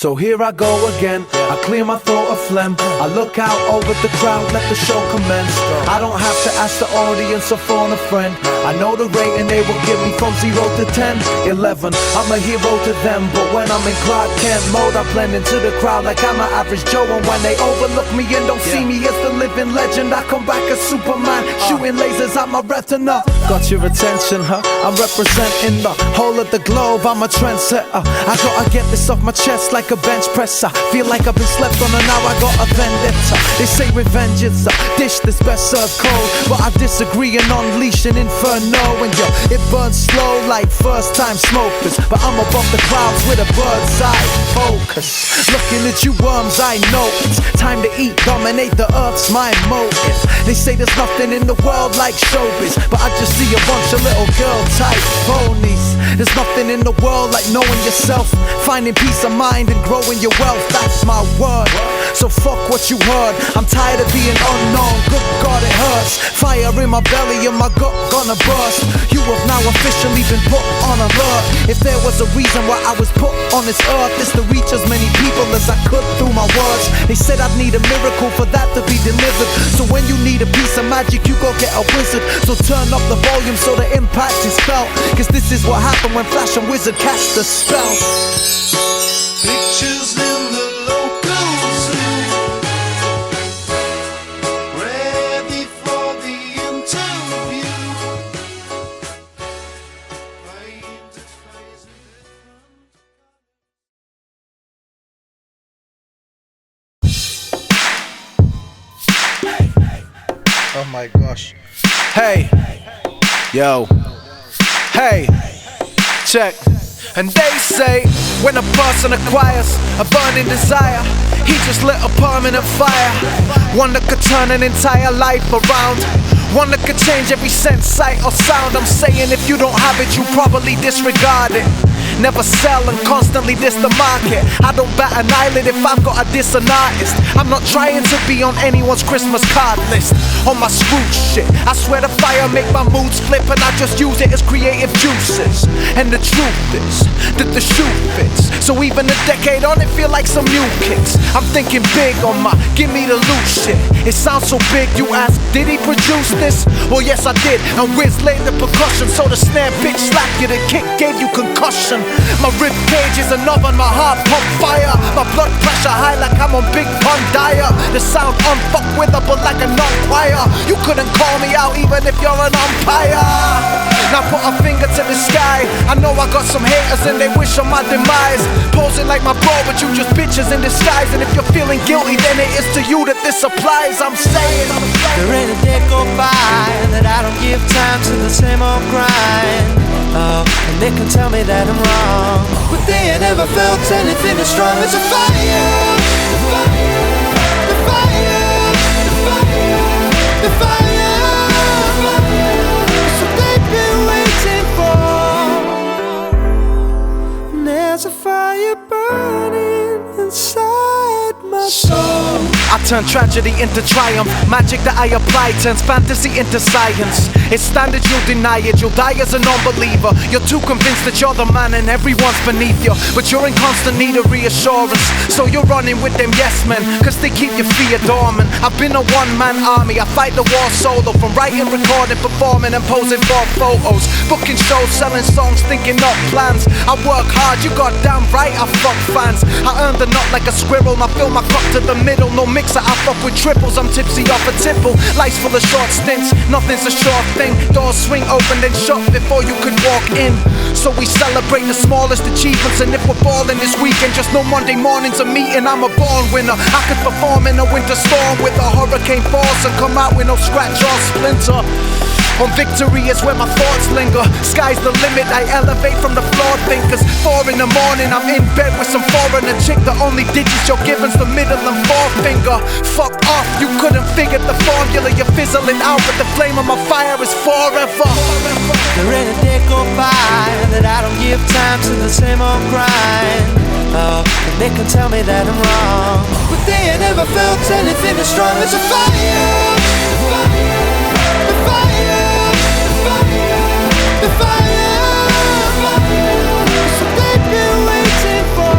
So here I go again, I clear my throat of phlegm. I look out over the crowd, let the show commence. I don't have to ask the audience or phone a friend. I know the rating they will give me from 0 to 10, 11. I'm a hero to them, but when I'm in Clark Kent mode, I blend into the crowd like I'm an average Joe. And when they overlook me and don't see me as the living legend, I come back as Superman, shooting lasers at my retina. Got your attention, huh? I'm representing the whole of the globe, I'm a trendsetter. I gotta get this off my chest like a bench presser. Feel like I've been slept on and now I got a vendetta. They say revenge is a dish that's best served cold, but I disagree and unleash an inferno. And yo, it burns slow like first time smokers, but I'm above the clouds with a bird's eye focus. Looking at you worms, I know it's time to eat, dominate the earth's my motive. They say there's nothing in the world like showbiz, but I just see a bunch of little girl type phonies. There's nothing in the world like knowing yourself, finding peace of mind and growing your wealth, that's my word. So fuck what you heard, I'm tired of being unknown. Good God, it hurts. Fire in my belly and my gut gonna burst. You have now officially been put on alert. If there was a reason why I was put on this earth, it's to reach as many people as I could through my words. They said I'd need a miracle for that to be delivered. So when you need a piece of magic, you go get a wizard. So turn up the volume so the impact is felt, cause this is what happened when Flash and Wizard cast the spell. Pictures in the local zoo, ready for the interview. Oh my gosh. Hey, yo, hey, check. And they say, when a person acquires a burning desire, he just lit a permanent fire. One that could turn an entire life around, one that could change every sense, sight or sound. I'm saying if you don't have it, you probably disregard it. Never sell and constantly diss the market. I don't bat an eyelid if I've got a diss an artist. I'm not trying to be on anyone's Christmas card list. On my screw shit, I swear the fire make my moods flip, and I just use it as creative juices. And the truth is that the shoe fits, so even a decade on it feel like some new kicks. I'm thinking big on my give me the loot shit. It sounds so big, you ask, did he produce this? Well yes I did, and Wiz laid the percussion, so the snare bitch slapped you, the kick gave you concussion. My rib cage is an oven, my heart pump fire, my blood pressure high like I'm on Big Pun Dyer. The sound unfuckwithable like a non-choir. You couldn't call me out even if you're an umpire. Now put a finger to the sky. I know I got some haters and they wish on my demise. Posing like my bro, but you just bitches in disguise. And if you're feeling guilty, then it is to you that this applies. I'm saying there ain't a day go by that I don't give time to the same old grind. Oh, and they can tell me that I'm wrong, but they ain't ever felt anything as strong as a fire. The fire, the fire, the fire, the fire. So they've been waiting for, and there's a fire burning inside my soul. I turn tragedy into triumph. Magic that I apply turns fantasy into science. It's standard, you'll deny it, you'll die as a non-believer. You're too convinced that you're the man and everyone's beneath you, but you're in constant need of reassurance. So you're running with them yes men, cause they keep your fear dormant. I've been a one-man army, I fight the war solo. From writing, recording, performing and posing for photos, booking shows, selling songs, thinking up plans. I work hard, you goddamn right, I fuck fans. I earned the nut like a squirrel, I fill my cup to the middle. No mixer, I fuck with triples, I'm tipsy off a tipple. Life's full of short stints, nothing's a short thing. Doors swing open then shut before you could walk in. So we celebrate the smallest achievements, and if we're balling this weekend, just no Monday morning's a meeting. I'm a born winner, I could perform in a winter storm with a hurricane force and come out with no scratch or splinter. On victory is where my thoughts linger. Sky's the limit, I elevate from the flawed thinkers. 4 in the morning, I'm in bed with some foreigner chick. The only digits you're given's the middle and forefinger. Fuck off, you couldn't figure the formula. You're fizzling out, but the flame of my fire is forever. There ain't a day go by that I don't give time to the same old grind. Oh, and they can tell me that I'm wrong, but they ain't ever felt anything as strong as a fire. The fire, the fire, the fire, the fire. So they've been waiting for,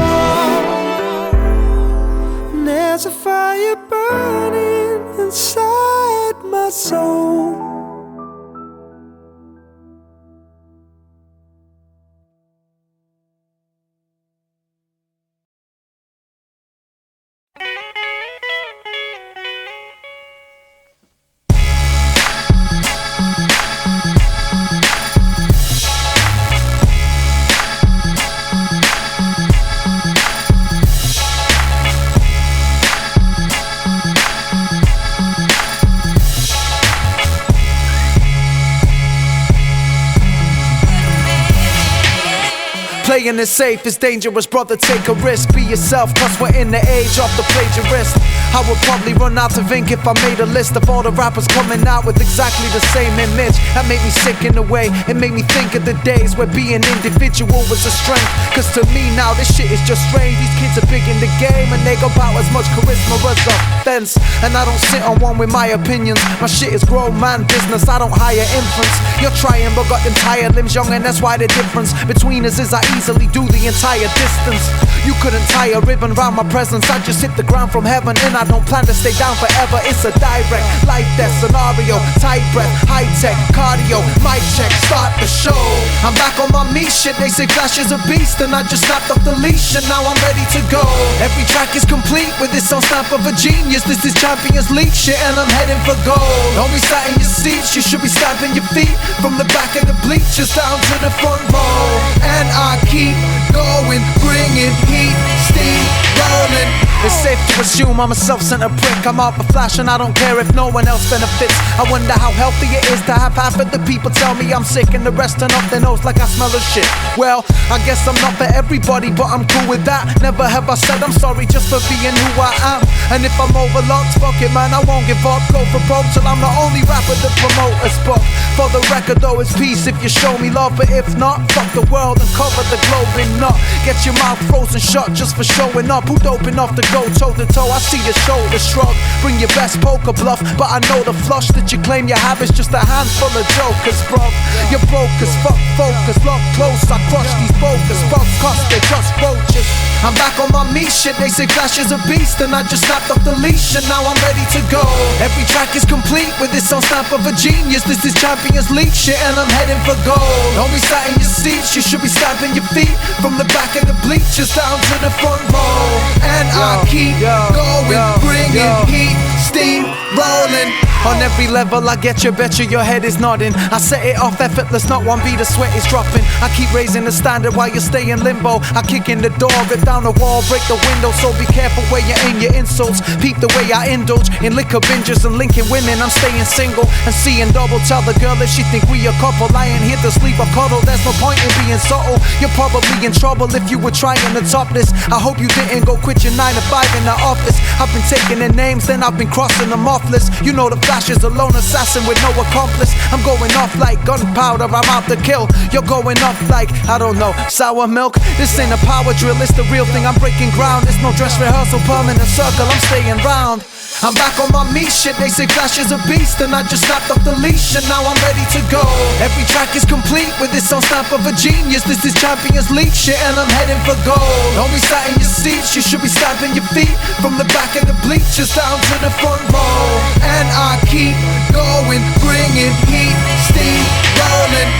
Playing it safe is dangerous, brother, take a risk. Be yourself, cause we're in the age of the plagiarist. I would probably run out of ink if I made a list of all the rappers coming out with exactly the same image. That made me sick in a way, it made me think of the days where being individual was a strength. Cause to me now this shit is just strange. These kids are big in the game and they got about as much charisma as a fence. And I don't sit on one with my opinions. My shit is grown man business, I don't hire infants. You're trying but got them tired limbs young, and that's why the difference between us is I easily do the entire distance. You couldn't tie a ribbon round my presence, I just hit the ground from heaven. And I don't plan to stay down forever, it's a direct life death scenario. Tight breath, high tech, cardio, mic check, start the show. I'm back on my meat shit, they say Flash is a beast, and I just snapped off the leash and now I'm ready to go. Every track is complete with this on snap of a genius. This is Champions League shit and I'm heading for gold. Don't be sat in your seats, you should be stamping your feet from the back of the bleachers down to the front row. And I keep going, bringing heat, steam rolling. It's safe to assume I'm a self-centered prick. I'm out for Flash and I don't care if no one else benefits. I wonder how healthy it is to have half of the people tell me I'm sick and the rest turn up their nose like I smell of shit. Well, I guess I'm not for everybody, but I'm cool with that. Never have I said I'm sorry just for being who I am. And if I'm overlooked, fuck it man, I won't give up. Go for broke till I'm the only rapper the promoters book. For the record though, it's peace if you show me love, but if not, fuck the world and cover the globe in nut. Get your mouth frozen shut just for showing up. Who dope enough to go toe to toe? I see your shoulder shrug. Bring your best poker bluff, but I know the flush that you claim you have is just a handful of jokers, bruv. You're broke as fuck, focus, look close. I crush these focus, fuck cause they're just roaches. I'm back on my meat shit, they say Flash is a beast, and I just snapped off the leash and now I'm ready to go. Every track is complete with this on snap of a genius. This is Champions League shit and I'm heading for gold. Don't be sat in your seats, you should be stamping your feet from the back of the bleachers down to the front row. And I keep going, bringing heat, steam rolling. On every level I get you, betcha your head is nodding. I set it off effortless, not one beat, the sweat is dropping. I keep raising the standard while you stay in limbo. I kick in the door, get down the wall, break the window. So be careful where you aim your insults. Peep the way I indulge in liquor binges and linking women. I'm staying single and seeing double. Tell the girl if she think we a couple, I ain't here to sleep or cuddle. There's no point in being subtle. You're probably in trouble if you were trying to top this. I hope you didn't go quit your 9 to 5 in the office. I've been taking their names, then I've been crossing them off list. You know the Flash is a lone assassin with no accomplice. I'm going off like gunpowder, I'm out to kill. You're going off like, I don't know, sour milk. This ain't a power drill, it's the real thing, I'm breaking ground. It's no dress rehearsal, permanent circle, I'm staying round. I'm back on my meat shit, they say Flash is a beast, and I just snapped off the leash and now I'm ready to go. Every track is complete with this on snap of a genius. This is Champions League shit and I'm heading for gold. Don't be sat in your seats, you should be stamping your feet from the back of the bleachers down to the front row. And I keep going, bringing heat, steam rolling.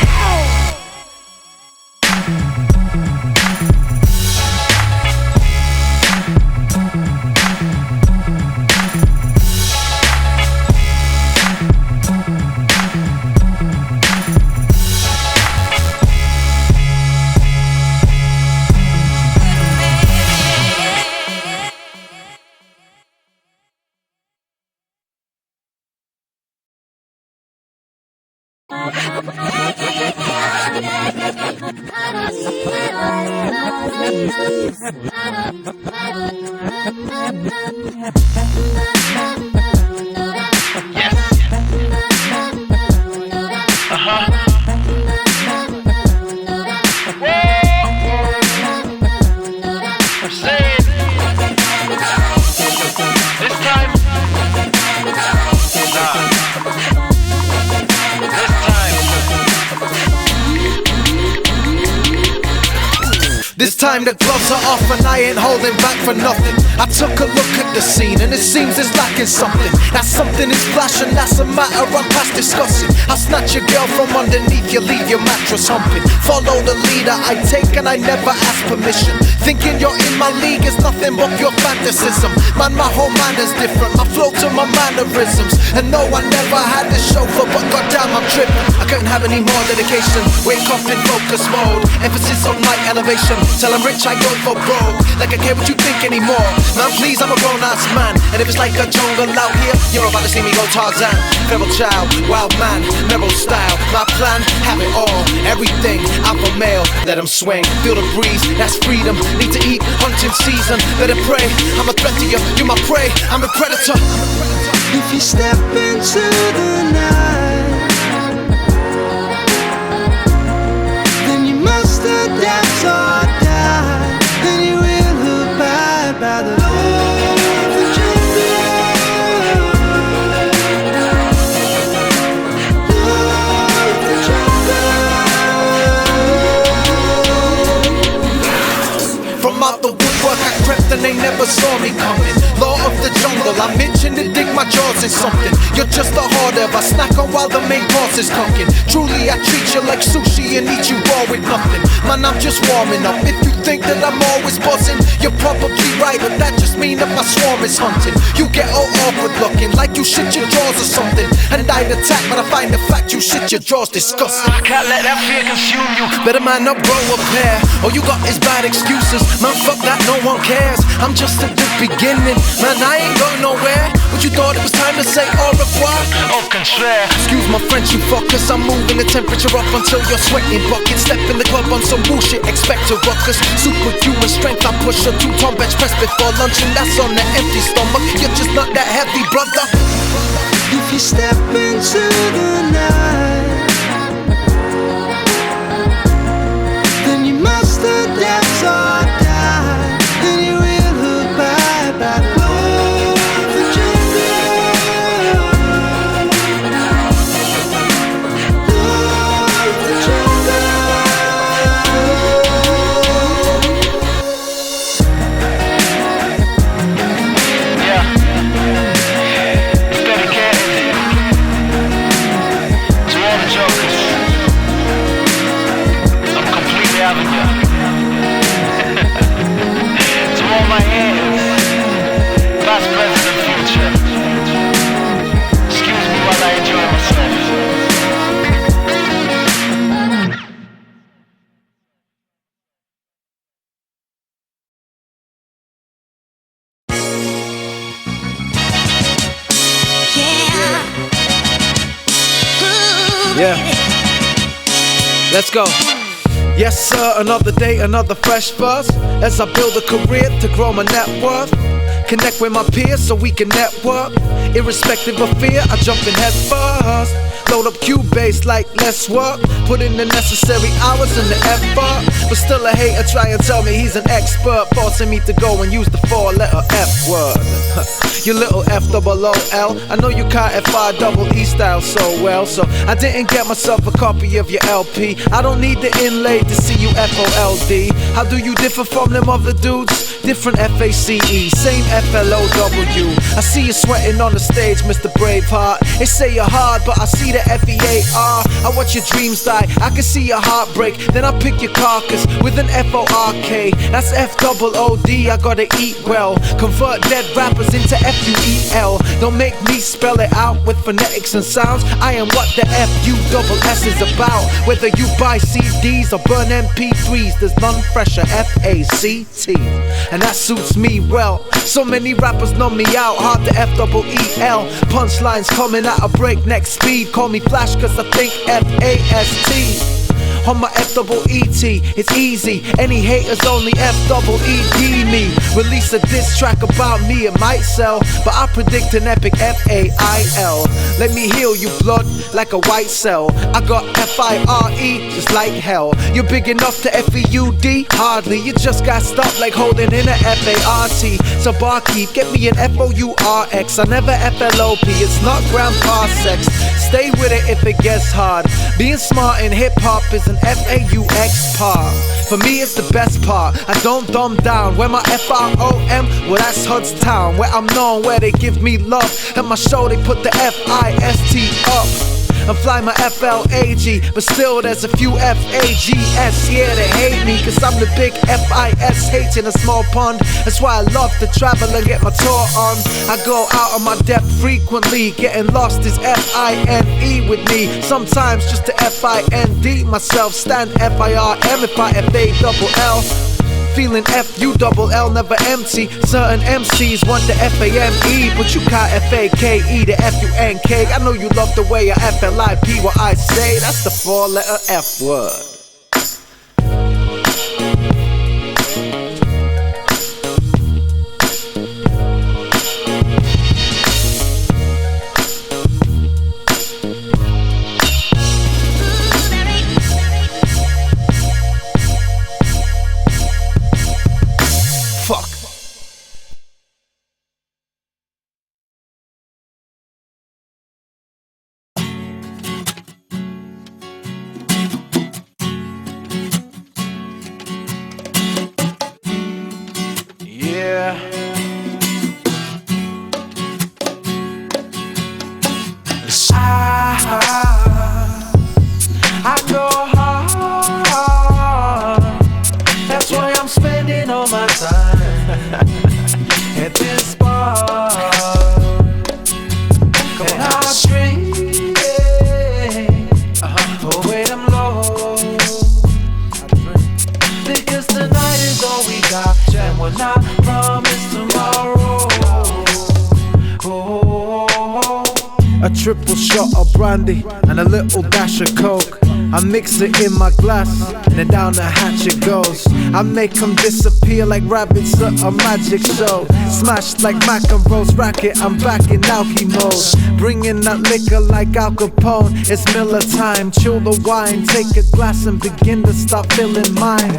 This time the gloves are off and I ain't holding back for nothing. I took a look at the scene and it seems it's lacking something. That something is flashing, that's a matter I'm past discussing. I snatch your girl from underneath you, leave your mattress humping. Follow the leader I take and I never ask permission. Thinking you're in my league is nothing but pure fantasism. Man, my whole mind is different, my flow to my mannerisms. And no, I never had a chauffeur, but goddamn I'm tripping. I couldn't have any more dedication. Wake up in focus mode, emphasis on my elevation. Till I'm rich I go for broke, like I care what you think anymore. Man, please, I'm a grown-ass man. And if it's like a jungle out here, you're about to see me go Tarzan. Feral child, wild man, narrow style. My plan, have it all, everything. Alpha male, let him swing. Feel the breeze, that's freedom. Need to eat, hunting season. Better pray, I'm a threat to you, you're my prey. I'm a predator. If you step into the night, then you must adapt or die. Then you will abide by the law of the jungle. Law of the jungle. From out the woodwork I crept and they never saw me coming. Law of the jungle, I'm itching to dig my jaws in something. You're just a hoarder, I snack on while the main course is cooking. Truly I treat you like sushi and eat you raw with nothing. Man, I'm just warming up. If you think that I'm always buzzing, you're probably right, but that just means that my swarm is hunting. You get all awkward looking, like you shit your drawers or something. And I'd attack, but I find the fact you shit your drawers disgusting. I can't let that fear consume you. Better man up, grow a pair. All you got is bad excuses. Man, fuck that, no one cares. I'm just at the beginning. Man, I ain't going nowhere. But you thought it was time to say au revoir? Au contraire. Excuse my French, you fuckers. I'm moving the temperature up until you're sweating buckets. Step in the club on some bullshit, expect a ruckus. Superhuman strength, I push a 2-ton bench press before lunch, and that's on the empty stomach. You're just not that heavy, brother. If you step into the night, then you must adapt or die. Then you will abide by the law of the jungle. Law of the jungle. Yeah. It's dedicated to all the jokers. I'm completely having you. To all my haters, past, present, and future. Excuse me while I enjoy myself. Yeah. Let's go. Yes sir, another day, another fresh buzz. As I build a career to grow my net worth. Connect with my peers so we can network. Irrespective of fear, I jump in head first. Load up Cubase like less work. Put in the necessary hours and the effort. But still a hater try and tell me he's an expert, forcing me to go and use the 4-letter F word. You little F-double-O-L. I know you can't F-I-double-E style so well, so I didn't get myself a copy of your LP. I don't need the inlay to see you F-O-L-D. How do you differ from them other dudes? Different F-A-C-E, same F-L-O-W. I see you sweating on the stage, Mr. Braveheart. They say you're hard, but I see the F-E-A-R. I watch your dreams die, I can see your heart break. Then I pick your carcass with an F-O-R-K. That's F-double-O-D, I gotta eat well. Convert dead rappers into F-U-E-L. Don't make me spell it out with phonetics and sounds. I am what the F-U-double-S is about. Whether you buy CDs or burn MP3s, there's none fresher, F-A-C-T. And that suits me well. So many rappers numb me out, hard to F-double-E-L. Punchlines coming at a breakneck speed. Call me Flash cause I think F-A-S-T. On my F-double-E-T, it's easy. Any haters only F-double-E-D me. Release a diss track about me, it might sell, but I predict an epic F-A-I-L. Let me heal you blood like a white cell. I got F-I-R-E, just like hell. You're big enough to F-E-U-D? Hardly, you just got stopped like holding in a F-A-R-T. So barkeep, get me an F-O-U-R-X. I never F-L-O-P, it's not grandpa sex. Stay with it if it gets hard. Being smart in hip-hop is an F-A-U-X part. For me it's the best part, I don't dumb down. Where my F-R-O-M, well that's Hud's Town. Where I'm known, where they give me love. At my show they put the F-I-S-T up. and fly my FLAG. But still there's a few FAGS here that hate me, cause I'm the big FIS hating a small pond. That's why I love to travel and get my tour on. I go out on my depth frequently, getting lost is FINE with me. Sometimes just to FIND myself, stand FIRM if I FALL. Feeling FULL, never empty. Certain MCs want the FAME, but you can't FAKE the FUNK. I know you love the way I FLIP what I say. That's the 4-letter F word. I go hard. That's why I'm spending all my time at this bar. And I drink, oh wait, I'm low, because tonight is all we got, and we're not promised tomorrow. A triple shot of brandy and a little dash of coke. I mix it in my glass and then down the hatch it goes. I make them disappear like rabbits at a magic show. Smashed like Mac and Rose racket, I'm back in alky mode. Bringing that liquor like Al Capone. It's Miller time, chill the wine, take a glass and begin to start filling mine.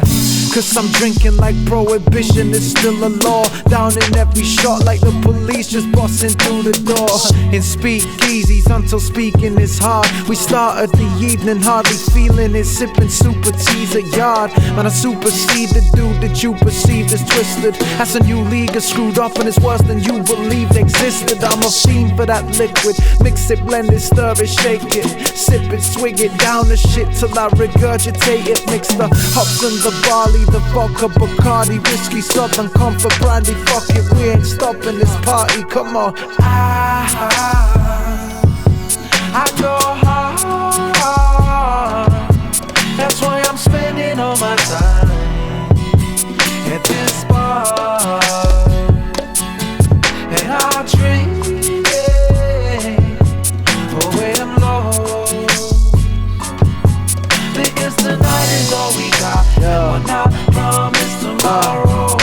Cause I'm drinking like prohibition is still a law. Down in every shot like the police just busting through the door. In speakeasies until speaking is hard. We started the evening hardly feeling it, sipping super teas at yard. Man, I supersede the dude that you perceived as twisted. That's a new league, is screwed up and it's worse than you believed existed. I'm a fiend for that liquid. Mix it, blend it, stir it, shake it, sip it, swig it, down the shit till I regurgitate it. Mix the hops and the barley, the vodka, Bacardi, whiskey, Southern Comfort, brandy. Fuck it, we ain't stopping this party, come on. I go hard. That's why I'm spending all my time at this bar. And I drink, oh wait, I'm low, because tonight is all we got, and we're not promised tomorrow.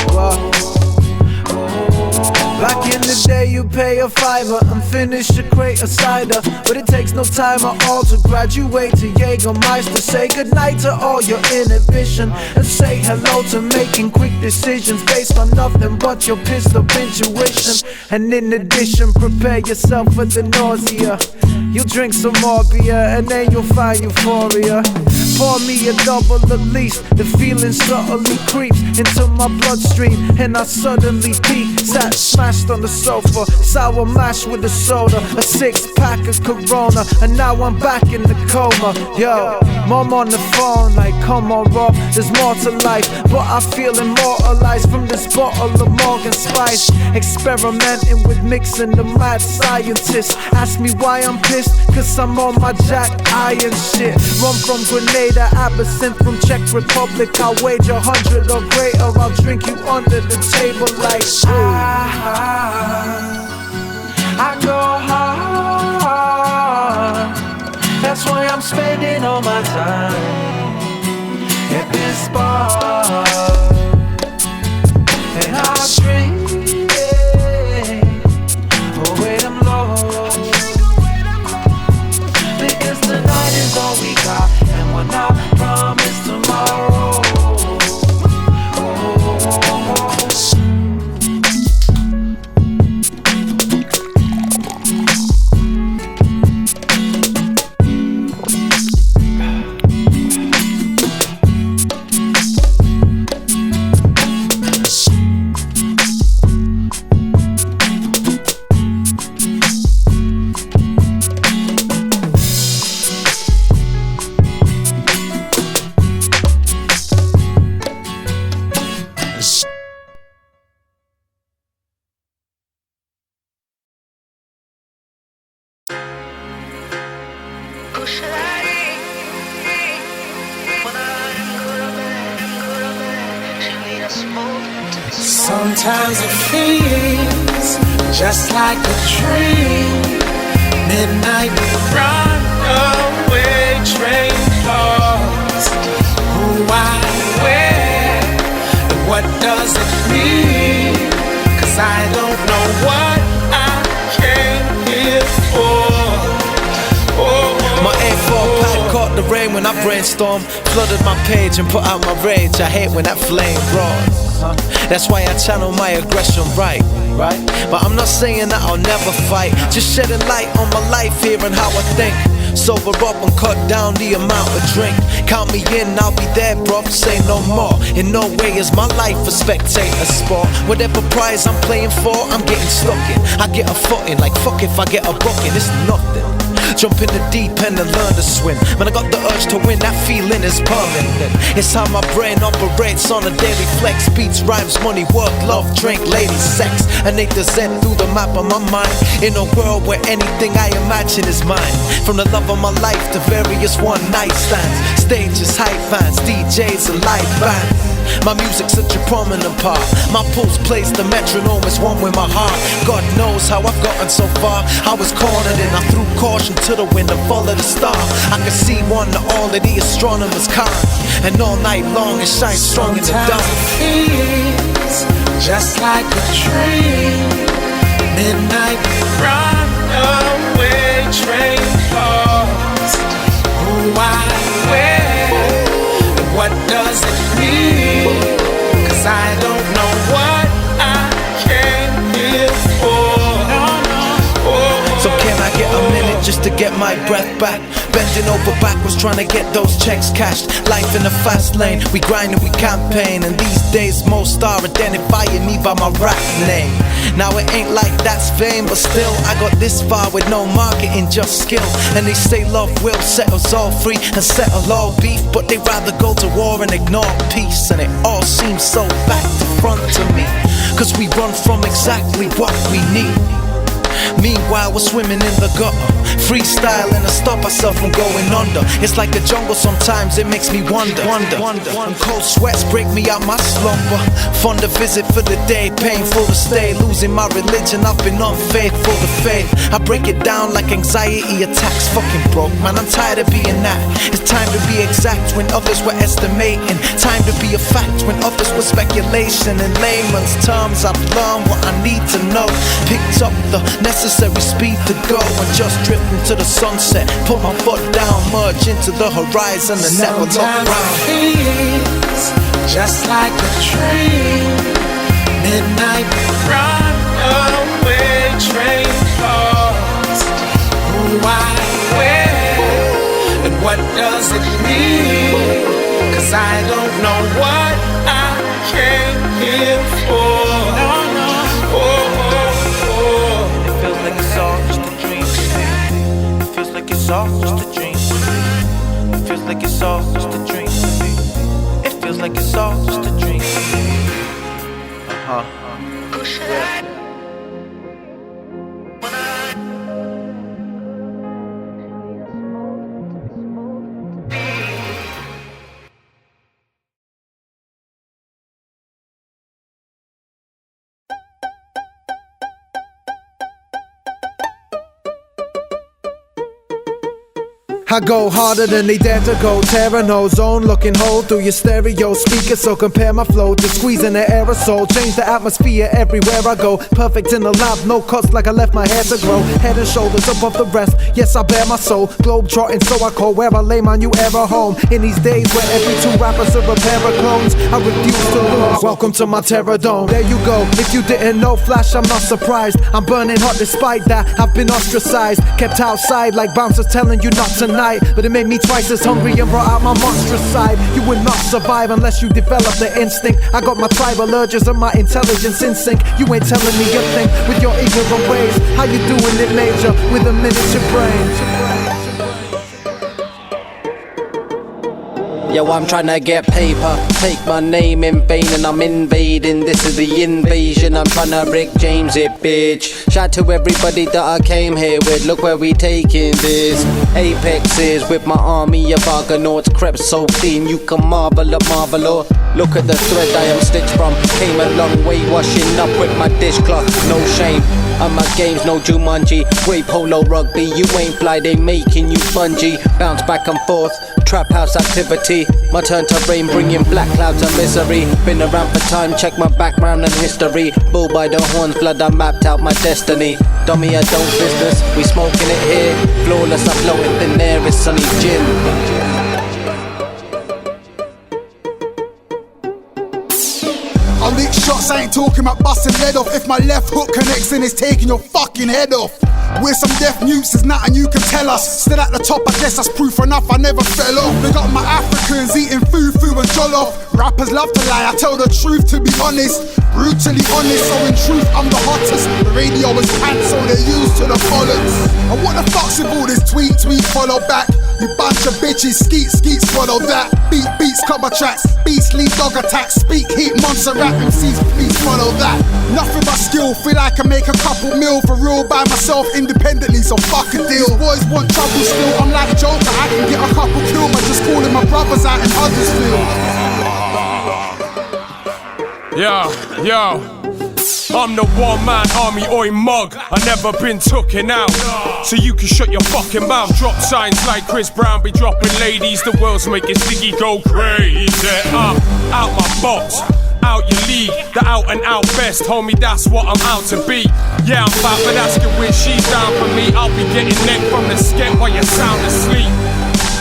Back in the day you pay a $5 and finish a crate of cider, but it takes no time at all to graduate to Jägermeister. Say goodnight to all your inhibition and say hello to making quick decisions based on nothing but your pissed up intuition. And in addition, prepare yourself for the nausea. You'll drink some more beer and then you'll find euphoria. Pour me a double at least. The feeling subtly creeps into my bloodstream and I suddenly peak. Sat smashed on the sofa, sour mash with a soda, a 6-pack of Corona, and now I'm back in the coma. Yo, mom on the phone like, come on Rob, there's more to life, but I feel immortalized from this bottle of Morgan Spice. Experimenting with mixing the mad scientist. Ask me why I'm pissed, cause I'm on my Jack Iron shit. Rum from Grenada, absinthe from Czech Republic. I'll wager 100 or greater, I'll drink you under the table like I go hard. That's why I'm spending all my time at this bar. And I drink, oh wait, I'm low, because tonight is all we got, and we're not promised tomorrow. feels just like a dream. Midnight runaway train calls. Who, why, where, and what does it mean? 'Cause I don't know what I came here for. My A4 pad caught the rain when I brainstormed, flooded my page and put out my rage. I hate when that flame roars. That's why I channel my aggression right? But I'm not saying that I'll never fight, just shedding light on my life here and how I think. Sober up and cut down the amount of drink. Count me in, I'll be there, bruv, say no more. In no way is my life a spectator sport. Whatever prize I'm playing for, I'm getting stuck in. I get a footing, like fuck if I get a bucket, it's nothing. Jump in the deep end and learn to swim. When I got the urge to win, that feeling is permanent. It's how my brain operates on a daily flex. Beats, rhymes, money, work, love, drink, ladies, sex. And A to Z through the map of my mind. In a world where anything I imagine is mine. From the love of my life to various one night stands. Stages, hype fans, DJs and live bands. My music's such a prominent part. My pulse plays the metronome is one with my heart. God knows how I've gotten so far. I was cornered and I threw caution to the wind and followed the star. I could see one to all of the astronomers can't. And all night long it shines strong in the dark. It feels just like a dream. Midnight runaway train calls. Who, why, where, and what does it mean? 'Cause I don't know what I came here for. So can I get a minute just to get my breath back? Bending over backwards trying to get those checks cashed. Life in the fast lane, we grind and we campaign. And these days most are identifying me by my rap name. Now it ain't like that's fame, but still I got this far with no marketing, just skill. And they say love will set us all free and settle all beef, but they rather go to war and ignore peace. And it all seems so back to front to me, 'cause we run from exactly what we need. Meanwhile we're swimming in the gutter, freestyling to stop ourselves from going under. It's like the jungle sometimes, it makes me wonder. And cold sweats break me out my slumber. Fun to visit for the day, painful to stay. Losing my religion, I've been unfaithful to faith. I break it down like anxiety attacks. Fucking broke, man, I'm tired of being that. It's time to be exact when others were estimating. Time to be a fact when others were speculation. In layman's terms, I've learned what I need to know. Picked up the necessary speed to go and just drift into the sunset. Put my foot down, merge into the horizon and never look round. Feels just like a dream. Midnight runaway train calls. Who, why, where, and what does it mean? 'Cause I don't know what I came here for. It's all just a dream to me. It feels like it's all just a dream to me. It feels like it's all just a dream to me. It feels like it's all just a dream to me. I go harder than they dare to go. Terror no zone, looking hole through your stereo speaker. So compare my flow to squeezing the aerosol. Change the atmosphere everywhere I go. Perfect in the lab, no cuts like I left my hair to grow. Head and shoulders above the rest, yes I bear my soul. Globe trotting so I call where I lay my new era home. In these days where every two rappers are a pair of clones, I refuse to lose. Welcome to my terror dome. There you go, if you didn't know Flash I'm not surprised. I'm burning hot despite that, I've been ostracized. Kept outside like bouncers telling you not tonight. But it made me twice as hungry and brought out my monstrous side. You would not survive unless you develop the instinct. I got my tribal urges and my intelligence in sync. You ain't telling me a thing with your ignorant ways. How you doing it, Major, with a miniature brain? Yo, I'm trying to get paper, take my name in vain and I'm invading. This is the invasion, I'm trying to Rick James it, bitch. Shout to everybody that I came here with, look where we taking this. Apexes with my army of Argonauts, crept so clean you can marvel at Marvel. Look at the thread I am stitched from, came a long way washing up with my dishcloth, no shame. I'm at games, no Jumanji, grey polo rugby, you ain't fly, they making you bungee. Bounce back and forth, trap house activity, my turn to rain, bringing black clouds of misery. Been around for time, check my background and history. Bull by the horns, blood, I mapped out my destiny. Dummy, I don't business, we smoking it here. Flawless, I flow in thin air, it's Sonny Gin. I lick shots, I ain't talking about busting lead off. If my left hook connects, then it's taking your fucking head off. We're some deaf mutes, there's nothing you can tell us. Still at the top, I guess that's proof enough, I never fell off. They got my Africans eating fufu and jollof. Rappers love to lie, I tell the truth to be honest. Brutally honest, so in truth I'm the hottest. The radio is pants, so they're used to the bollocks. And what the fuck's with all this tweet, follow back? You bunch of bitches, skeet, swallow that. Beats, cover tracks, beastly dog attacks. Speak heat, monster rap MCs, please follow that. Nothing but skill, feel I can make a couple mil for real by myself independently, so fuck a deal. Boys want trouble still, I'm like Joker, I can get a couple kill by just calling my brothers out in Huddersfield. Yo, I'm the one-man army, oi mug. I never been tooken out, so you can shut your fucking mouth. Drop signs like Chris Brown, be dropping ladies. The world's making Stiggy go crazy. Out my box, out your league, the out and out best, homie, that's what I'm out to be. Yeah, I'm back, but asking when she's down for me. I'll be getting neck from the skep while you're sound asleep.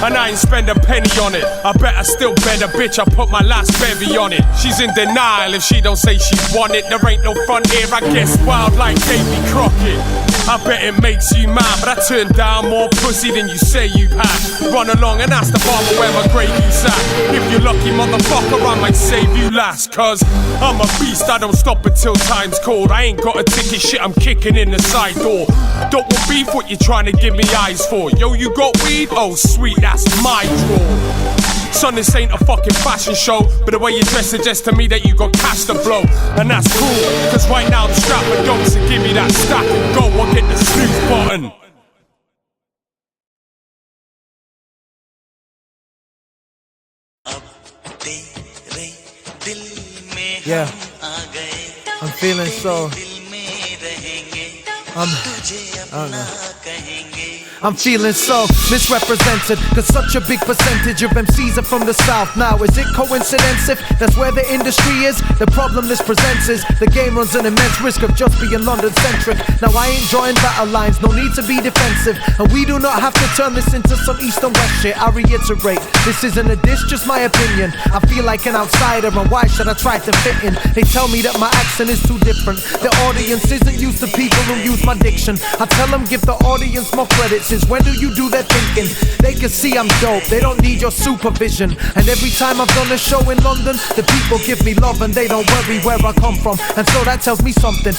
And I ain't spend a penny on it. I bet I still bet a bitch, I put my last bevy on it. She's in denial if she don't say she want it. There ain't no front here, I guess wild like Davy Crockett. I bet it makes you mad, but I turn down more pussy than you say you've had. Run along and ask the barber where my gravy's at. If you're lucky, motherfucker, I might save you last. Cause I'm a beast, I don't stop until time's called. I ain't got a ticket, shit, I'm kicking in the side door. Don't want beef, what you trying to give me eyes for? Yo, you got weed? Oh sweet, that's my draw. Son, this ain't a fucking fashion show, but the way you dress suggests to me that you got cash to blow. And that's cool, cause right now I'm strapped with dogs, so give me that stack and go, I'll hit the snooze button. Yeah, I'm feeling so, I don't know. I'm feeling so misrepresented, cause such a big percentage of MCs are from the South. Now is it coincidence if that's where the industry is? The problem this presents is the game runs an immense risk of just being London centric. Now I ain't drawing battle lines, no need to be defensive, and we do not have to turn this into some east and west shit. I reiterate, this isn't a diss, just my opinion. I feel like an outsider, and why should I try to fit in? They tell me that my accent is too different. The audience isn't used to people who use my diction. I tell them give the audience more credit, since when do you do their thinking? They can see I'm dope, they don't need your supervision. And every time I've done a show in London, the people give me love and they don't worry where I come from. And so that tells me something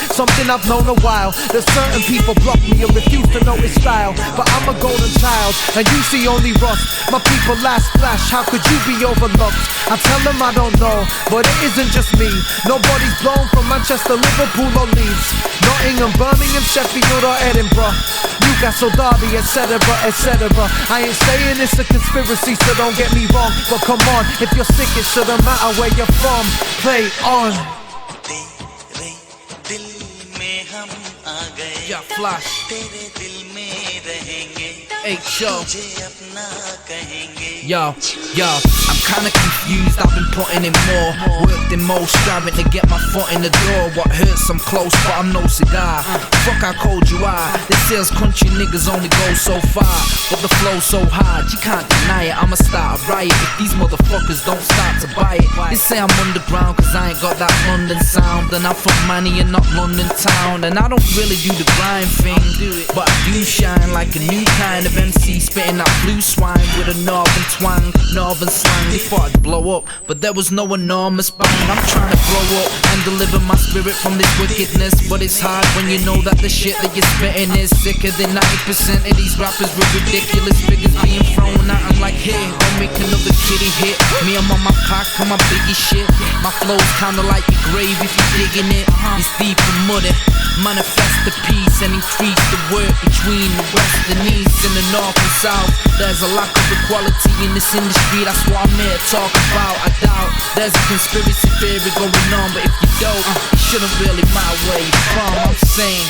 I've known a while. That certain people block me and refuse to know his style. But I'm a golden child, and you see only rust. My people last flash, how could you be overlooked? I tell them I don't know, but it isn't just me. Nobody's blown from Manchester, Liverpool or Leeds, Nottingham, Birmingham, Sheffield or Edinburgh, Newcastle, Derby, etc, etc. I ain't saying it's a conspiracy, so don't get me wrong, but come on, if you're sick it shouldn't matter where you're from. Play on. Yeah, Flash H-Show. Yo, I'm kinda confused, I've been putting in more work than most, striving to get my foot in the door. What hurts, I'm close, but I'm no cigar. Fuck how cold you are, this sales country niggas only go so far. But the flow's so hard, you can't deny it. I'ma start a riot if these motherfuckers don't start to buy it. They say I'm underground cause I ain't got that London sound, and I'm from Manny and not London town. sound. And I don't really do the grind thing, but I do shine like a new kind of MC, spitting out blue swine with a northern twang, northern slang. They thought I'd blow up, but there was no enormous bang. I'm trying to grow up and deliver my spirit from this wickedness, but it's hard when you know that the shit that you're spitting is sicker than 90% of these rappers with ridiculous figures being thrown at. I'm like, hey, don't make another kitty hit. Me, I'm on my cock, on my biggie shit. My flow's kinda like the grave if you're digging it. It's deep and muddy. Manifest the peace and increase the work between the west and east and the north and south. There's a lack of equality in this industry, that's what I'm here to talk about. I doubt there's a conspiracy theory going on, but if you don't, it shouldn't really matter where you're from. I'm saying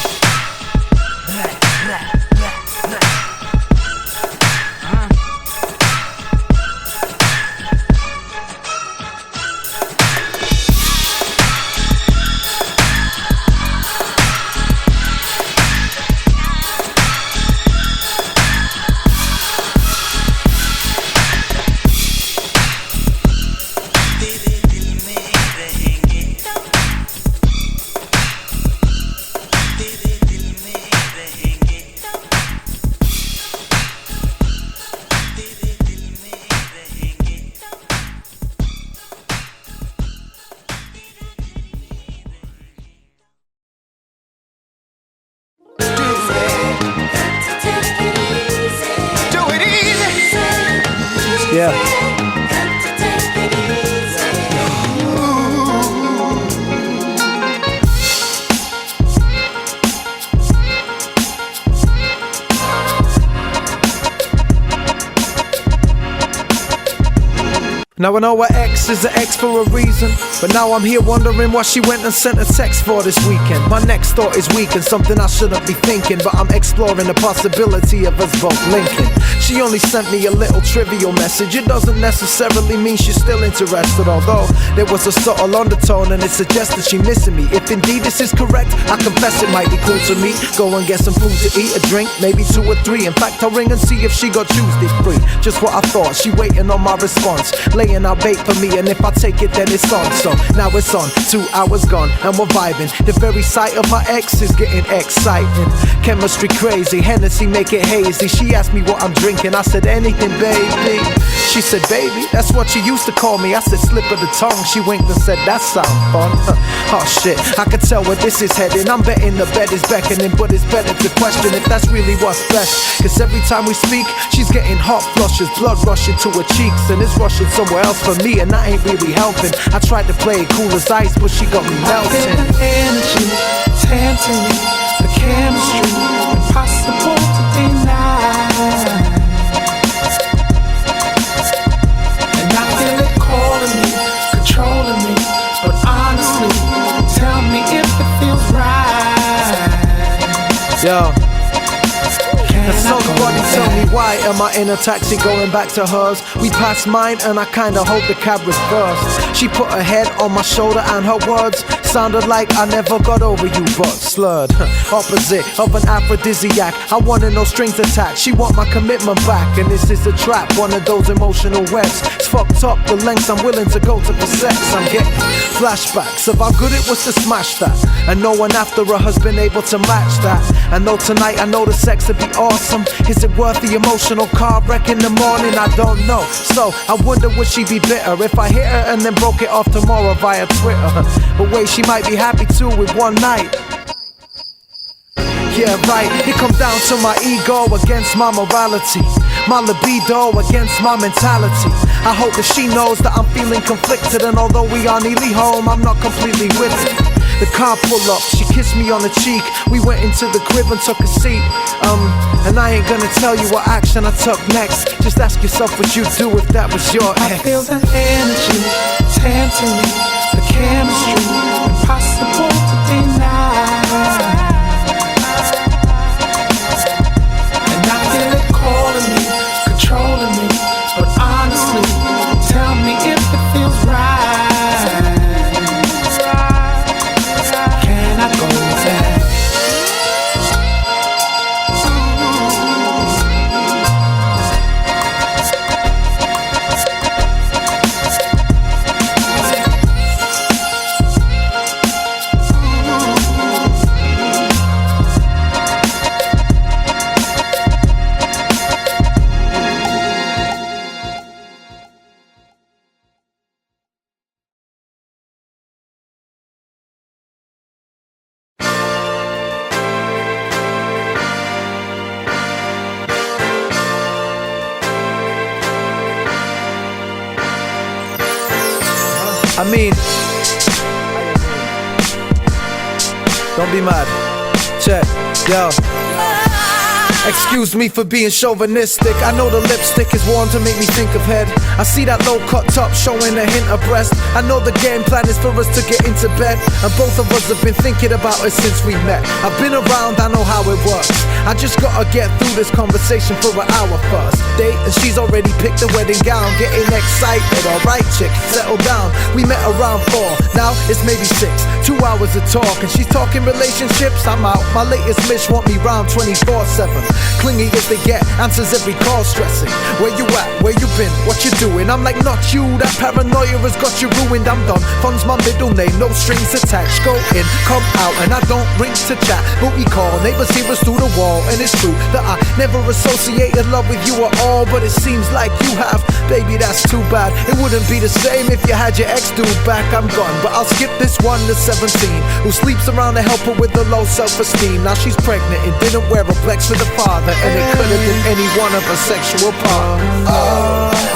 Yeah. Now I know her ex is an ex for a reason, but now I'm here wondering what she went and sent a text for this weekend. My next thought is weak and something I shouldn't be thinking, but I'm exploring the possibility of us both linking. She only sent me a little trivial message. It doesn't necessarily mean she's still interested, although there was a subtle undertone and it suggested she missing me. If indeed this is correct, I confess it might be cool to me. Go and get some food to eat, a drink, maybe 2 or 3. In fact, I'll ring and see if she got Tuesday free. Just what I thought, she waiting on my response, laying out bait for me, and if I take it then it's on. So now it's on, 2 hours gone and we're vibing. The very sight of my ex is getting exciting. Chemistry crazy, Hennessy make it hazy. She asked me what I'm drinking, I said anything baby. She said baby, that's what you used to call me. I said slip of the tongue. She winked and said that sound fun. Oh shit, I could tell where this is heading. I'm betting the bed is beckoning, but it's better to question if that's really what's best. Cause every time we speak, she's getting hot flushes, blood rushing to her cheeks, and it's rushing somewhere else for me, and that ain't really helping. I tried to play it cool as ice, but she got me melting. I feel the energy, tempting me, the chemistry, impossible to deny. And I feel it calling me, controlling me, but honestly, tell me if it feels right. Yo. Can somebody tell me why am I in a taxi going back to hers? We passed mine and I kinda hope the cab reversed. She put her head on my shoulder and her words sounded like I never got over you, but slurred. Opposite of an aphrodisiac, I wanted no strings attached. She want my commitment back, and this is a trap, one of those emotional webs. It's fucked up the lengths I'm willing to go to for sex. I'm getting flashbacks of how good it was to smash that, and no one after her has been able to match that. And though tonight I know the sex would be awesome, is it worth the emotional car wreck in the morning? I don't know. So I wonder would she be bitter if I hit her and then broke it off tomorrow via Twitter? But wait, she might be happy too with one night. Yeah, right, it comes down to my ego against my morality, my libido against my mentality. I hope that she knows that I'm feeling conflicted, and although we are nearly home, I'm not completely with it. The car pull up, she kissed me on the cheek. We went into the crib and took a seat. And I ain't gonna tell you what action I took next. Just ask yourself what you'd do if that was your ex. I feel the energy, tempting me, the chemistry, impossible to deny. And I feel it calling me, controlling me, but honestly, tell me if it feels right. Can I go back? I mean, don't be mad. Check, yo. Excuse me for being chauvinistic. I know the lipstick is worn to make me think of head. I see that low cut top showing a hint of breast. I know the game plan is for us to get into bed, and both of us have been thinking about it since we met. I've been around, I know how it works. I just gotta get through this conversation for an hour first. Date, and she's already picked the wedding gown. Getting excited, alright chick, settle down. We met around 4, now it's maybe 6. 2 hours of talk, and she's talking relationships. I'm out, my latest miss want me round 24/7. Clingy as they get, answers every call stressing. Where you at, where you been, what you doing? I'm like, not you, that paranoia has got you ruined. I'm done, fun's my middle name, no strings attached. Go in, come out, and I don't ring to chat, but we call, neighbors hear us through the wall. And it's true that I never associated love with you at all, but it seems like you have. Baby, that's too bad. It wouldn't be the same if you had your ex-dude back. I'm gone, but I'll skip this one to 17, who sleeps around to help her with the low self-esteem. Now she's pregnant and didn't wear a flex for the father, and it could have been any one of her sexual parts.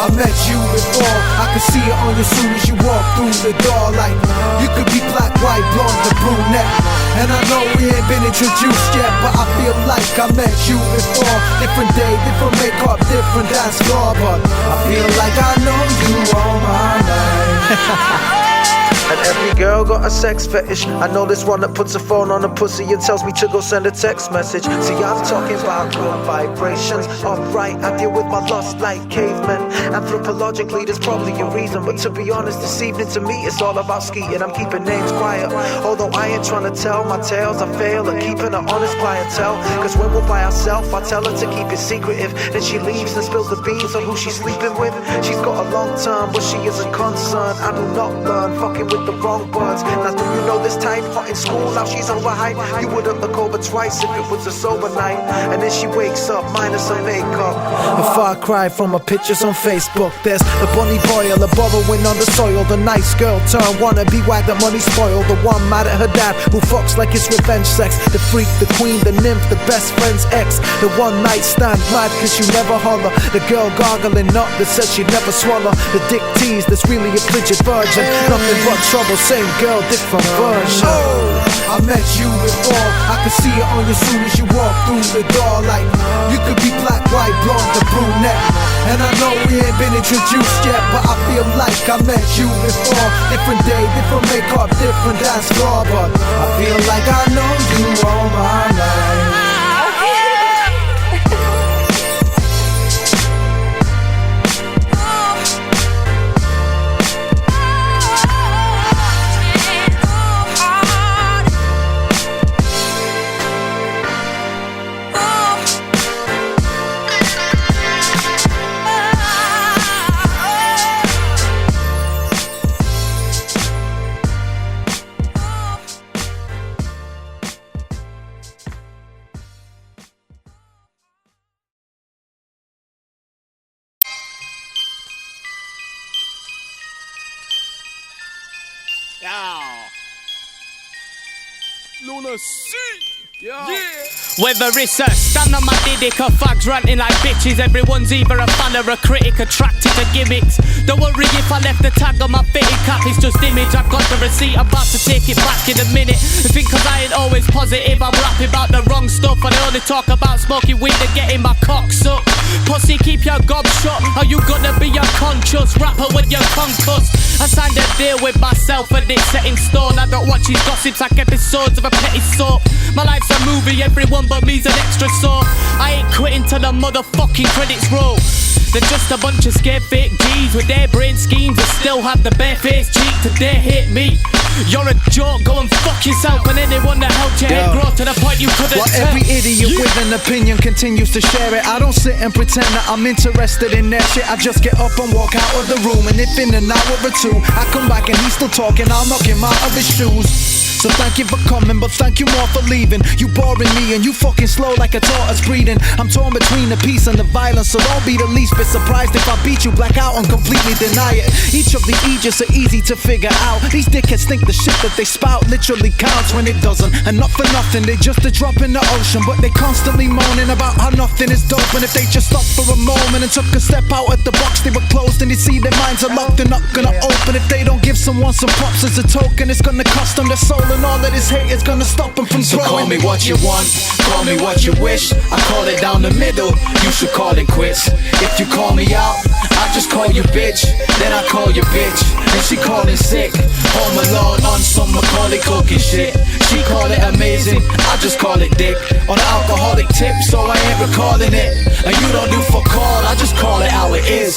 I met you before, I could see it on you soon as you walk through the door. Like, you could be black, white, blonde, or brunette. And I know we ain't been introduced yet, but I feel like I met you before. Different day, different makeup, different dance floor, but I feel like I know you all my life. And every girl got a sex fetish. I know this one that puts a phone on a pussy and tells me to go send a text message. See, I'm talking about good vibrations. Alright, I deal with my lust like cavemen. Anthropologically, there's probably a reason, but to be honest, this evening to me it's all about skiing. I'm keeping names quiet, although I ain't trying to tell my tales. I fail at keeping an honest clientele, cause when we're by ourselves, I tell her to keep it secretive. Then she leaves and spills the beans on who she's sleeping with. She's got a long term, but she isn't concerned. I do not learn, fucking with the wrong words. Now do you know this type? Hot in school, now she's overhyped. You wouldn't look over twice if it was a sober night. And then she wakes up minus her makeup. A far cry from her pictures on Facebook. There's the bunny boil, the borrowing on the soil. The nice girl turn wannabe wag, the money spoiled. The one mad at her dad who fucks like it's revenge sex. The freak, the queen, the nymph, the best friend's ex. The one night stand mad cause you never holler. The girl gargling up that says she'd never swallow. The dick tease that's really a frigid virgin. Nothing but trouble, same girl, different version. I met you before, I could see it on you soon as you walk through the door. Like, you could be black, white, blonde, or brunette. And I know we ain't been introduced yet, but I feel like I met you before. Different day, different makeup, different dance floor, but I feel like I know you all my life. Lunar, yeah. Whether it's a stand on my dick or fags ranting like bitches, everyone's either a fan or a critic attracted to gimmicks. Don't worry if I left the tag on my fitted cap, it's just image. I've got the receipt, I'm about to take it back in a minute. I think cause I ain't always positive, I'm rapping about the wrong stuff. I only talk about smoking weed and getting my cock sucked. Pussy, keep your gob shut, are you gonna be a conscious rapper when you're concussed? I signed a deal with myself and it's set in stone. I don't watch these gossips like episodes of a petty soap. My life's a movie, everyone but me's an extra soul. I ain't quitting till the motherfucking credits roll. They're just a bunch of scared fake G's with their brain schemes that still have the bare-faced cheek to dare hit me. You're a joke, go and fuck yourself and anyone that helped your head grow to the point you couldn't While tell. every idiot with an opinion continues to share it, I don't sit and pretend that I'm interested in their shit. I just get up and walk out of the room, and if in an hour or two I come back and he's still talking, I'll knock him out of his shoes. So thank you for coming, but thank you more for leaving. You boring me and you fucking slow like a tortoise breeding. I'm torn between the peace and the violence, so don't be the least bit surprised if I beat you black out and completely deny it. Each of the aegis are easy to figure out. These dickheads think The shit that they spout literally counts when it doesn't. And not for nothing, they just a drop in the ocean. But they constantly moaning about how nothing is dope. And if they just stopped for a moment and took a step out at the box, they were closed and they see their minds are locked. They're not gonna open if they don't give someone some props as a token. It's gonna cost them their soul, and all of this hate is gonna stop them from So growing. call me what you want, call me what you wish. I call it down the middle, you should call it quits. If you call me out, I just call you bitch. Then I call you bitch, and she calling sick. Home alone on some Macaulay Culkin shit. She call it amazing, I just call it dick. On an alcoholic tip, so I ain't recalling it. And you don't do fuck all, I just call it how it is.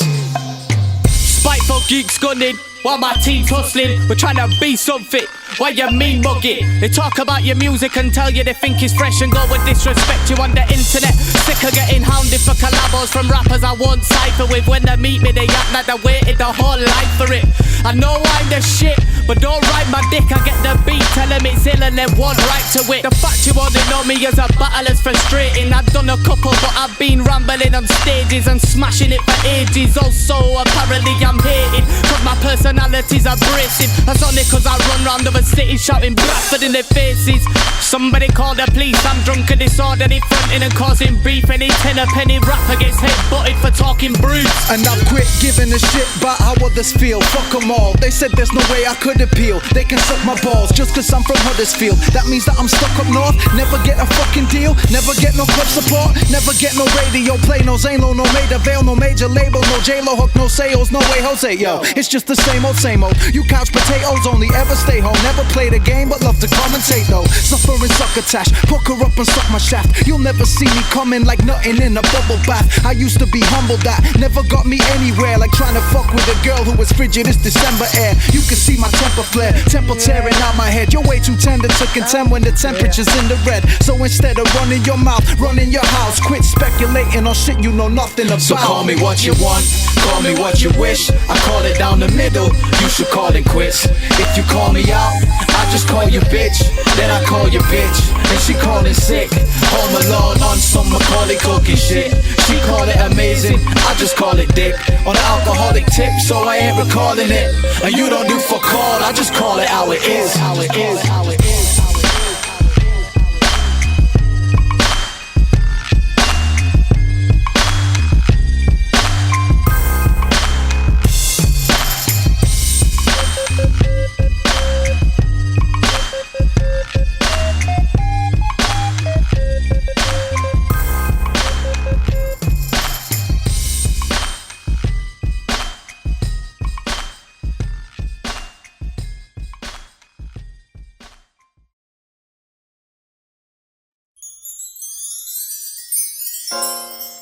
Spiteful geeks gunning while my team's hustling. We're trying to be something. Why you mean mug it? They talk about your music and tell you they think it's fresh and go and disrespect you on the internet. Sick of getting hounded for collabos from rappers I won't cypher with. When they meet me, they act like they waited the whole life for it. I know I'm the shit, but don't ride my dick. I get the beat, tell them it's ill and then one right to it. The fact you only know me as a battler's frustrating. I've done a couple, but I've been rambling on stages and smashing it for ages. Also, apparently I'm hated, cause my personality's abrasive. That's only cause I run round the city shouting Bradford in their faces. Somebody call the police, I'm drunk and disorderly, fronting and causing beef. Any 10-penny rapper gets head-butted for talking brutes. And I've quit giving a shit about how others feel. Fuck them all, they said there's no way I could appeal. They can suck my balls just cause I'm from Huddersfield. That means that I'm stuck up north, never get a fucking deal. Never get no club support, never get no radio play. No Zane-Lo, no Maida Vale, no major label. No J-Lo hook, no sales, no way Jose, yo. It's just the same old, same old. You couch potatoes, only ever stay home. Never play the game, but love to commentate though. Suffering succotash, hook her up and suck my shaft. You'll never see me coming like nothing in a bubble bath. I used to be humble, that never got me anywhere. Like trying to fuck with a girl who was frigid, it's December air. You can see my temper flare, temper tearing out my head. You're way too tender to contend when the temperature's in the red. So instead of running your mouth, running your house, quit speculating on shit you know nothing about. So call me what you want, call me what you wish. I call it down the middle, you should call it quits. If you call me out, I just call you bitch. Then I call you bitch, and she calling sick. Home alone on some Macaulay Culkin shit. She call it amazing, I just call it dick. On an alcoholic tip, so I ain't recalling it. And you don't do fuck all, I just call it how it is. How it is, how it is.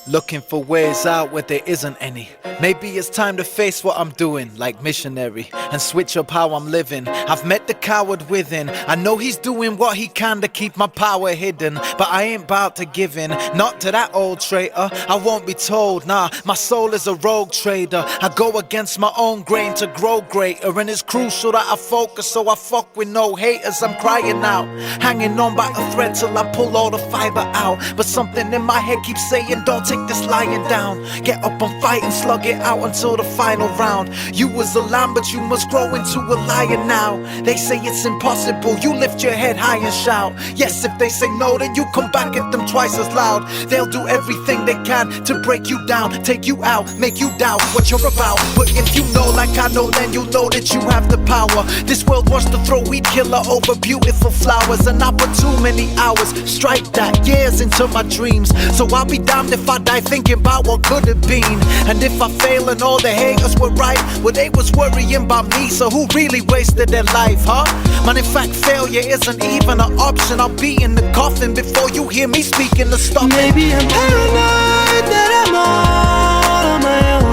Looking for ways out where there isn't any. Maybe it's time to face what I'm doing, like missionary, and switch up how I'm living. I've met the coward within. I know he's doing what he can to keep my power hidden, but I ain't about to give in, not to that old traitor. I won't be told, nah, my soul is a rogue trader. I go against my own grain to grow greater, and it's crucial that I focus so I fuck with no haters. I'm crying out, hanging on by a thread till I pull all the fiber out, but something in my head keeps saying don't take this lying down. Get up and fight and slug it out until the final round. You was a lamb, but you must grow into a lion now. They say it's impossible, you lift your head high and shout. Yes, if they say no, then you come back at them twice as loud. They'll do everything they can to break you down, take you out, make you doubt what you're about. But if you know like I know, then you know that you have the power. This world wants to throw weed killer over beautiful flowers, and I put too many hours, strike that, years into my dreams. So I'll be damned if I die thinking about what could have been. And if I fail and all the haters were right, well they was worrying about me, so who really wasted their life, huh? Man, in fact failure isn't even an option. I'll be in the coffin before you hear me speaking to stop. Maybe I'm paranoid that I'm all on my own.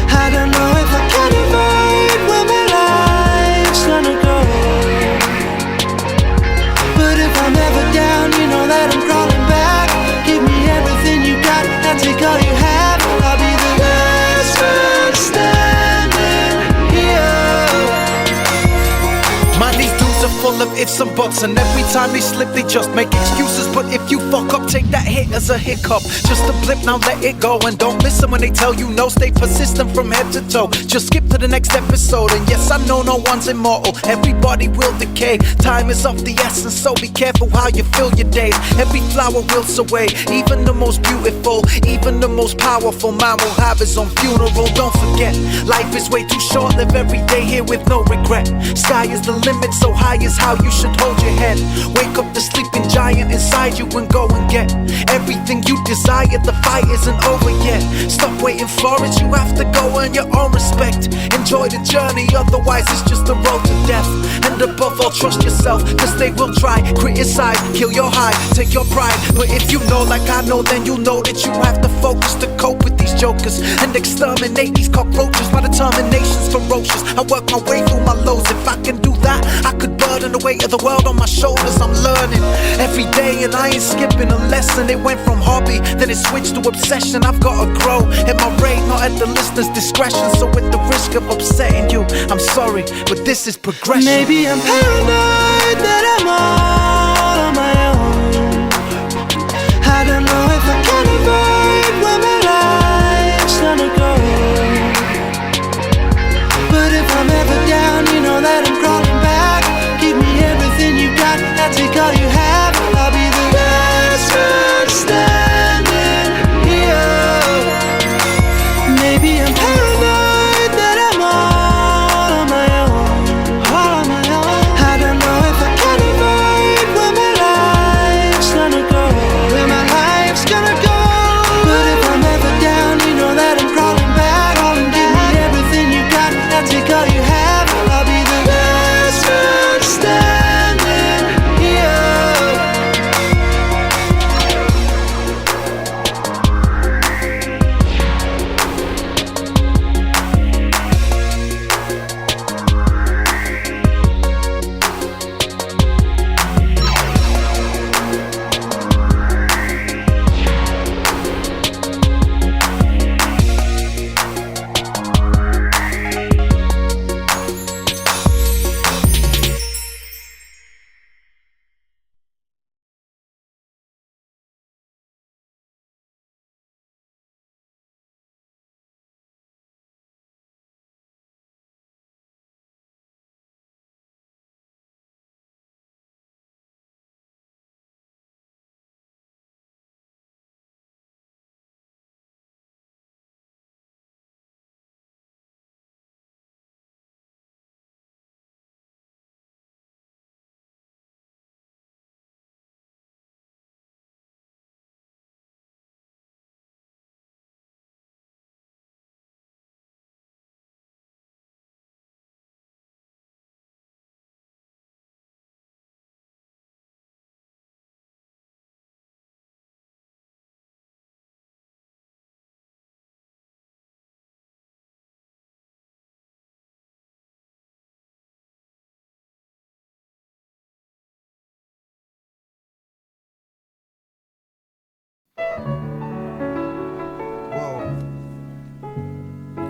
I don't know if I can avoid where my life's gonna go. But if I'm ever down, you know that I'm crawling back. Give me everything you got, I'll take all you have. I'll be the last man standing here. Man, these dudes are full of ifs and buts, and every time they slip they just make excuses. But if you fuck up, take that hit as a hiccup, just a blip, now let it go. And don't listen when they tell you no, stay persistent from head to toe. Just skip to the next episode. And yes, I know no one's immortal, everybody will decay. Time is of the essence, so be careful how you fill your days. Every flower wilts away, even the most beautiful, even the most powerful man will have his own funeral. Don't forget, life is way too short, live every day here with no regret. Sky is the limit, so high is how you should hold your head. Wake up the sleeping giant inside you and go and get everything you desire. The fight isn't over yet, stop waiting for it, you have to go earn your own respect. Enjoy the journey, otherwise it's just a road to death. And above all, trust yourself, cause they will try, criticize, kill your high, take your pride. But if you know like I know, then you know that you have to focus to cope with these jokers and exterminate these cockroaches. My determination's ferocious, I work my way through my lows. If I can do that, I could burden the weight of the world on my shoulders. I'm learning every day and I ain't skipping a lesson. It went from hobby, then it switched to obsession. I've gotta grow at my rate, not at the listener's discretion. So with the risk of upsetting you, I'm sorry, but this is progression. Maybe I'm paranoid that I'm all on my own. I don't know if I can avoid where my life's gonna go. But if I'm ever down, you know that I'm crawling back. Give me everything you got, I'll take all you have. I'll be the last one standing here. Maybe I'm paranoid that I'm all on my own, all on my own. I don't know if I can avoid where my life's gonna go, where my life's gonna go. But if I'm ever down, you know that I'm crawling back. Give me everything you got, I'll take all you have. I'll be the last one standing here.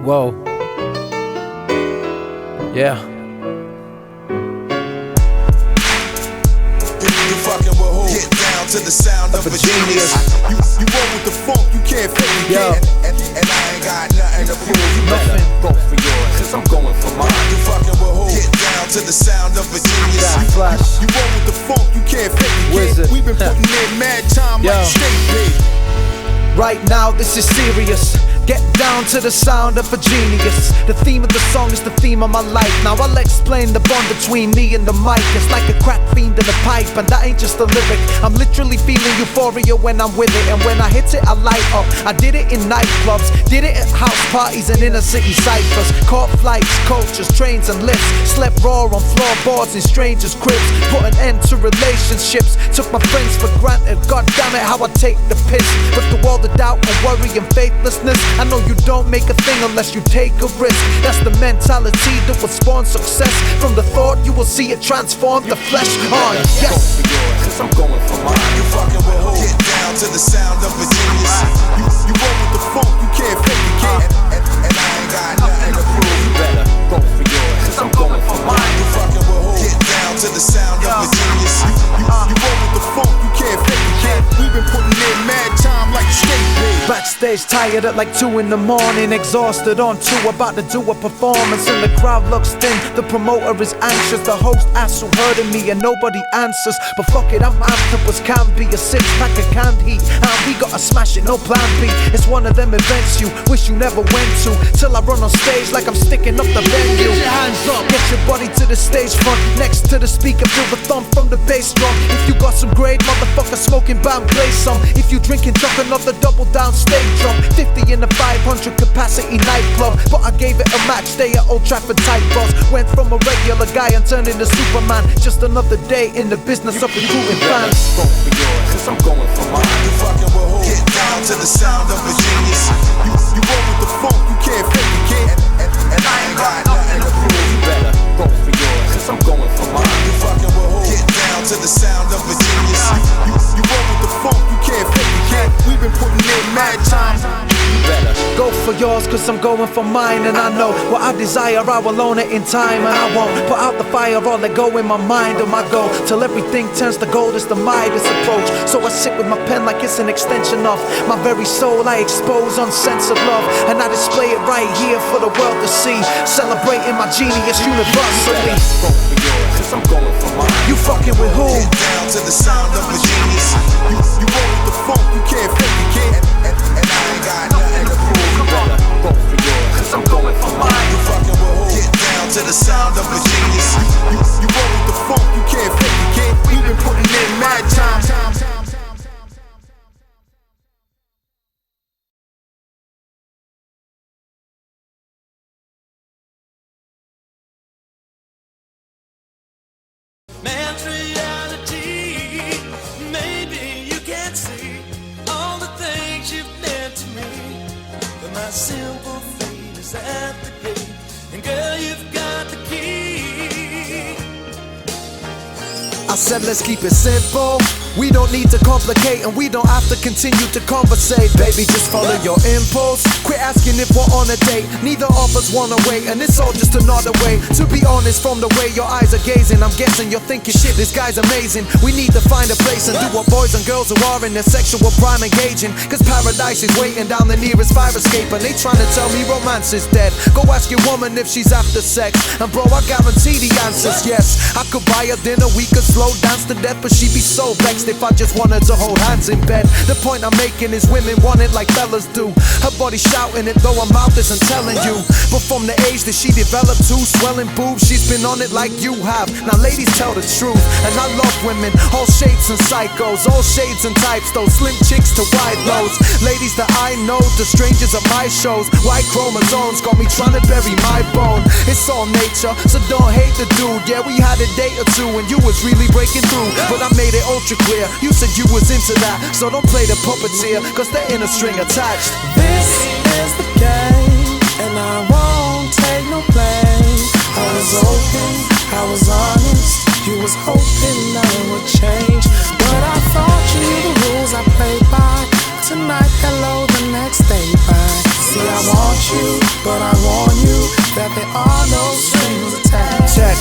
Whoa. Yeah. You fucking with who? Get down to the sound of a genius. You roll with the funk, you can't fake it. Yo. And I ain't got nothing to prove. You better go for yours, cause I'm going for mine. You fucking with who? Get down to the sound of a genius. You roll with the funk, you can't fake it. We've been putting in mad time like straight big. Right now this is serious. Get down to the sound of a genius. The theme of the song is the theme of my life. Now I'll explain the bond between me and the mic. It's like a crack fiend in a pipe, and that ain't just a lyric. I'm literally feeling euphoria when I'm with it. And when I hit it, I light up. I did it in nightclubs, did it at house parties and inner city ciphers. Caught flights, coaches, trains and lifts. Slept raw on floorboards in strangers' cribs. Put an end to relationships. Took my friends for granted. God damn it, how I take the piss. But the world of doubt and worry and faithlessness, I know you don't make a thing unless you take a risk. That's the mentality that will spawn success. From the thought you will see it transform the flesh on. Yes, cause I'm going for mine. You fucking with who? Get down to the sound of a genius. You roll with the funk, you can't fake it. And I ain't got nothing to prove. You better go for yours, cause I'm going for mine. You fucking with who? Get down to the sound of a stage tired at like 2 in the morning, exhausted on tour, about to do a performance, and the crowd looks thin. The promoter is anxious, the host asks who heard of me, and nobody answers. But fuck it, I'm amped up as can be. A 6-pack of canned heat, and we gotta smash it, no plan B. It's one of them events you wish you never went to, till I run on stage like I'm sticking up the venue. Get your hands up, get your body to the stage front, next to the speaker, feel the thump from the bass drum. If you got some grade, motherfucker, smoking bam, play some. If you drinking, chuck another double down stage drum. 50 in a 500 capacity nightclub, but I gave it a match day at Old Trafford type boss. Went from a regular guy and turned into Superman. Just another day in the business of recruiting fans. Go for yours, cause I'm going for mine. You fucking with who? Get down to the sound of a genius. You roll with the funk, you can't fake it, kid. And I ain't got nothing to prove. You better go for yours, cause I'm going for mine. You fucking with who? Get down to the sound of a genius. You roll with the funk, you can't fake it, kid. We've been putting in mad time. Go for yours, cause I'm going for mine. And I know what I desire, I will own it in time. And I won't put out the fire, all that go in my mind or my goal, till everything turns to gold is the Midas approach. So I sit with my pen like it's an extension of my very soul. I expose uncensored love, and I display it right here for the world to see, celebrating my genius universally. Go for yours, cause I'm going for mine. You fucking with who? Get down to the sound of a genius. You roll with the funk, you can't fake it, kid. And I ain't got nothing to prove. You better go for yours, cause I'm going for mine. You fucking with who? Get down to the sound of a genius. You roll with the funk, you can't fake it, kid. We've been putting in mad time. Man's reality, maybe you can't see all the things you've meant to me, but my simple fate is at the gate, and girl, you've got the key. I said let's keep it simple. We don't need to complicate, and we don't have to continue to conversate. Baby, just follow your impulse. Quit asking if we're on a date. Neither of us wanna wait, and it's all just another way. To be honest, from the way your eyes are gazing, I'm guessing you're thinking, shit, this guy's amazing. We need to find a place and do what boys and girls who are in their sexual prime engaging. Cause paradise is waiting down the nearest fire escape, and they trying to tell me romance is dead. Go ask your woman if she's after sex, and bro, I guarantee the answer's yes. I could buy her dinner, we could slow dance to death, but she'd be so vexed if I just wanted to hold hands in bed. The point I'm making is women want it like fellas do. Her body shouting it though her mouth isn't telling you. But from the age that she developed to swelling boobs, she's been on it like you have. Now ladies, tell the truth, and I love women, all shapes and psychos, all shades and types, those slim chicks to wide lows. Ladies that I know, the strangers at my shows, white chromosomes got me trying to bury my bone. It's all nature, so don't hate the dude. Yeah, we had a date or two and you was really breaking through, but I made it ultra clear, you said you was into that, so don't play the puppeteer, cause there ain't a string attached. This is the game, and I won't take no blame. I was open, I was honest, you was hoping nothing would change, but I thought you knew the rules I played by. Tonight, hello, the next day, bye. See, I want you, but I warn you that there are no strings attached. Check.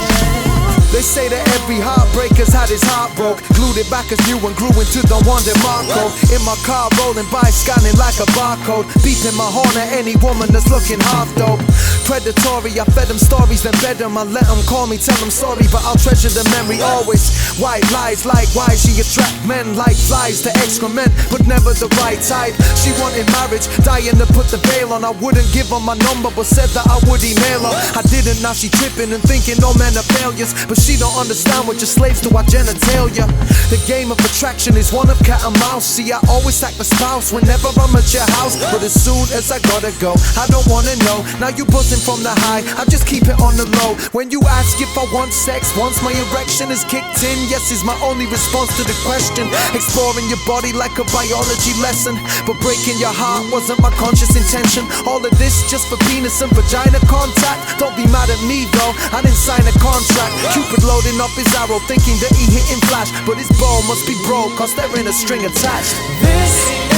They say that every heartbreaker's had his heart broke, glued it back as new and grew into the one that Marco. In my car rolling by, scanning like a barcode, beeping my horn at any woman that's looking half dope. Predatory, I fed them stories, then bed them. I let them call me, tell them sorry, but I'll treasure the memory always. White lies, likewise, she attract men like flies to excrement, but never the right type. She wanted marriage, dying to put the veil on. I wouldn't give her my number, but said that I would email her. I didn't, now she tripping and thinking all men are failures, but she don't understand what you're slaves to our genitalia. The game of attraction is one of cat and mouse. See, I always act the spouse whenever I'm at your house, but as soon as I gotta go, I don't wanna know. Now you buzzing from the high, I just keep it on the low. When you ask if I want sex, once my erection is kicked in, yes is my only response to the question. Exploring your body like a biology lesson, but breaking your heart wasn't my conscious intention. All of this just for penis and vagina contact. Don't be mad at me though, I didn't sign a contract. Cupid loading up his arrow, thinking that he hitting flash, but his bow must be broke, cause there ain't a string attached. This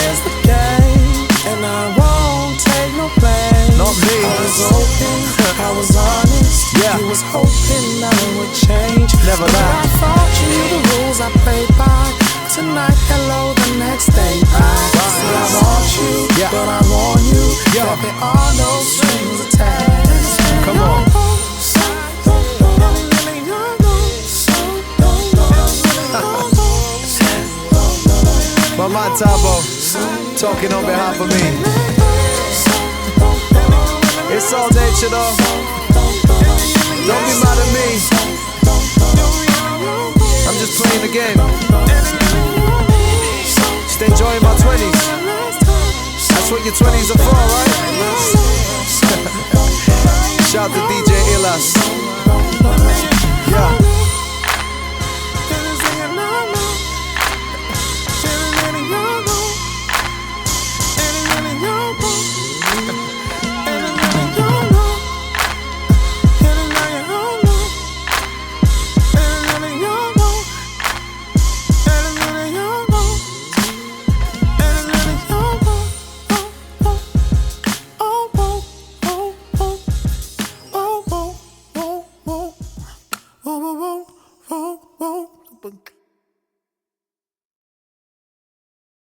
is the game, and I won't take no blame. Not me. I was open, I was honest, yeah. You was hoping nothing would change, never but that. I thought you knew the rules I played by. Tonight, hello, the next day, bye. See, I want you, but I are no strings attached. Come on. My man Thabo, talking on behalf of me. It's all nature though. Don't be mad at me. I'm just playing the game. Just enjoying my 20s. That's what your 20s are for, right? Shout to DJ Ilas. Yeah.